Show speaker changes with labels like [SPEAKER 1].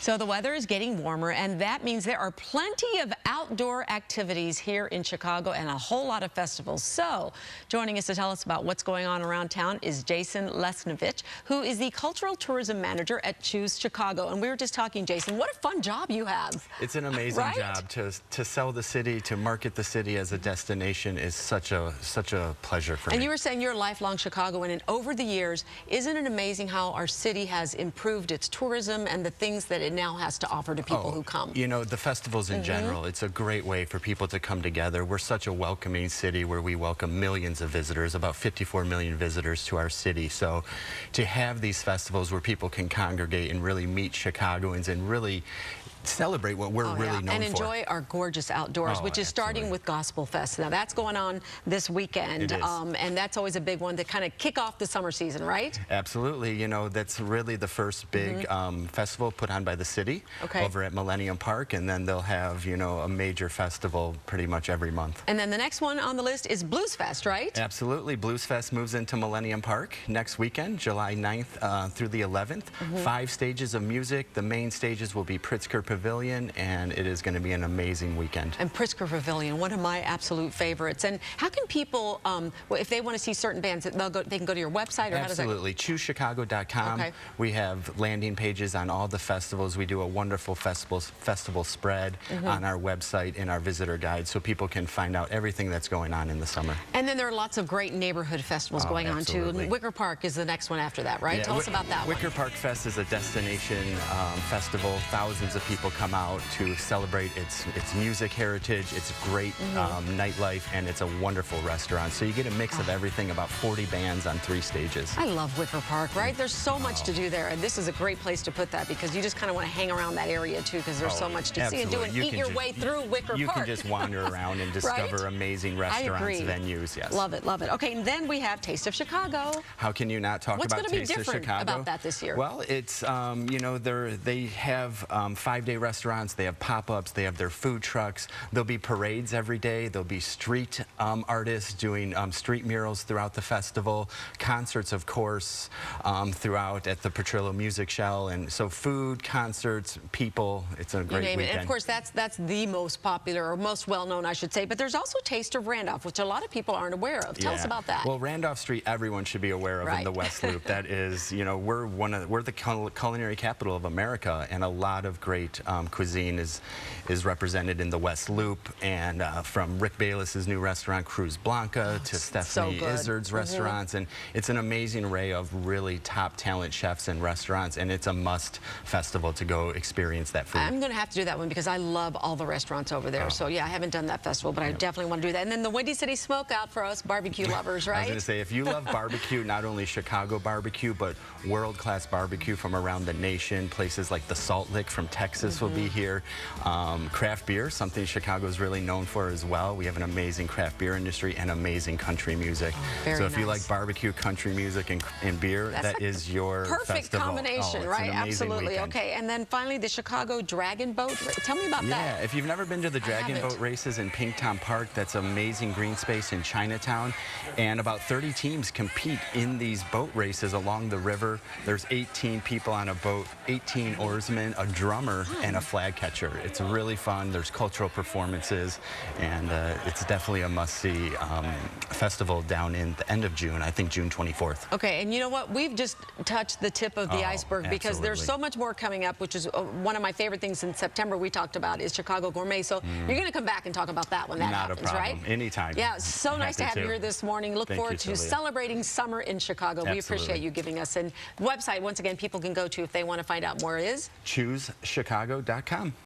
[SPEAKER 1] So the weather is getting warmer, and that means there are plenty of outdoor activities here in Chicago and a whole lot of festivals. So joining us to tell us about what's going on around town is Jason Lesnovich, who is the Cultural Tourism Manager at Choose Chicago. And we were just talking, Jason, what a fun job you have.
[SPEAKER 2] It's an amazing job. To sell the city, to market the city as a destination is such a pleasure for me.
[SPEAKER 1] And you were saying you're a lifelong Chicagoan, and over the years, isn't it amazing how our city has improved its tourism and the things that it now has to offer to people who come?
[SPEAKER 2] You know, the festivals in general, it's a great way for people to come together. We're such a welcoming city where we welcome millions of visitors, about 54 million visitors to our city. So to have these festivals where people can congregate and really meet Chicagoans and really celebrate what we're really known for.
[SPEAKER 1] And enjoy our gorgeous outdoors, which is starting with Gospel Fest. Now that's going on this weekend,
[SPEAKER 2] it is.
[SPEAKER 1] And that's always a big one to kind of kick off the summer season, right?
[SPEAKER 2] Absolutely. You know, that's really the first big festival put on by the city over at Millennium Park, and then they'll have, you know, a major festival pretty much every month.
[SPEAKER 1] And then the next one on the list is Blues Fest, right?
[SPEAKER 2] Absolutely. Blues Fest moves into Millennium Park next weekend, July 9th through the 11th. 5 stages of music. The main stages will be Pritzker Pavilion, and it is going to be an amazing weekend.
[SPEAKER 1] And Pritzker Pavilion, one of my absolute favorites. And how can people, if they want to see certain bands, they can go to your website, or
[SPEAKER 2] Absolutely.
[SPEAKER 1] How does that...
[SPEAKER 2] ChooseChicago.com. We have landing pages on all the festivals. We do a wonderful festival spread on our website in our visitor guide, so people can find out everything that's going on in the summer.
[SPEAKER 1] And then there are lots of great neighborhood festivals going on too. And Wicker Park is the next one after that, right? Tell us about that
[SPEAKER 2] Wicker Park Fest is a destination festival. Thousands of people come out to celebrate its music heritage, its great nightlife, and it's a wonderful restaurant. So you get a mix of everything, about 40 bands on 3 stages.
[SPEAKER 1] I love Wicker Park, right? There's so much to do there, and this is a great place to put that because you just kind of want to hang around that area too, because there's so much to see and do and eat your way through Wicker Park.
[SPEAKER 2] You can just wander around and discover amazing restaurants, venues. Yes.
[SPEAKER 1] Love it, love it. Okay, and then we have Taste of Chicago.
[SPEAKER 2] How can you not talk about Taste of Chicago?
[SPEAKER 1] What's going to be different about that this year?
[SPEAKER 2] Well, it's, you know, they have 5-day restaurants, they have pop-ups, they have their food trucks. There'll be parades every day. There'll be street artists doing street murals throughout the festival, concerts, of course, throughout at the Petrillo Music Shell. And so food, concerts, people, it's a great weekend.
[SPEAKER 1] And of course, that's the most popular, or most well-known, I should say. But there's also Taste of Randolph, which a lot of people aren't aware of. Tell us about that.
[SPEAKER 2] Well, Randolph Street, everyone should be aware of in the West Loop. That is, you know, we're the culinary capital of America, and a lot of great cuisine is represented in the West Loop, and from Rick Bayless's new restaurant, Cruz Blanca, to Stephanie Izzard's restaurants, and it's an amazing array of really top talent chefs and restaurants, and it's a must festival to go experience that food.
[SPEAKER 1] I'm going to have to do that one because I love all the restaurants over there. So yeah, I haven't done that festival, but I definitely want to do that. And then the Windy City Smokeout for us barbecue lovers, right?
[SPEAKER 2] I was going to say, if you love barbecue, not only Chicago barbecue, but world-class barbecue from around the nation, places like the Salt Lick from Texas will be here. Craft beer, something Chicago is really known for as well. We have an amazing craft beer industry and amazing country music. So if you like barbecue, country music, and beer, that is your
[SPEAKER 1] perfect combination, right? Absolutely.
[SPEAKER 2] Weekend.
[SPEAKER 1] Okay, and then finally the Chicago Dragon Boat. Tell me about that.
[SPEAKER 2] Yeah, if you've never been to the Dragon Boat races in Pinktown Park, that's amazing green space in Chinatown, and about 30 teams compete in these boat races along the river. There's 18 people on a boat, 18 oarsmen, a drummer, and a flag catcher. It's really fun. There's cultural performances, and it's definitely a must-see festival down in the end of June, I think June 24th.
[SPEAKER 1] Okay, and you know what? We've just touched the tip of the iceberg because there's so much more coming up, which is one of my favorite things in September we talked about is Chicago Gourmet. So you're going to come back and talk about that when that happens,
[SPEAKER 2] Not a problem.
[SPEAKER 1] right?
[SPEAKER 2] Anytime.
[SPEAKER 1] Yeah, so nice to have you here this morning. Look forward to celebrating summer in Chicago. We appreciate you giving us. And website, once again, people can go to if they want to find out more is?
[SPEAKER 2] ChooseChicago.com.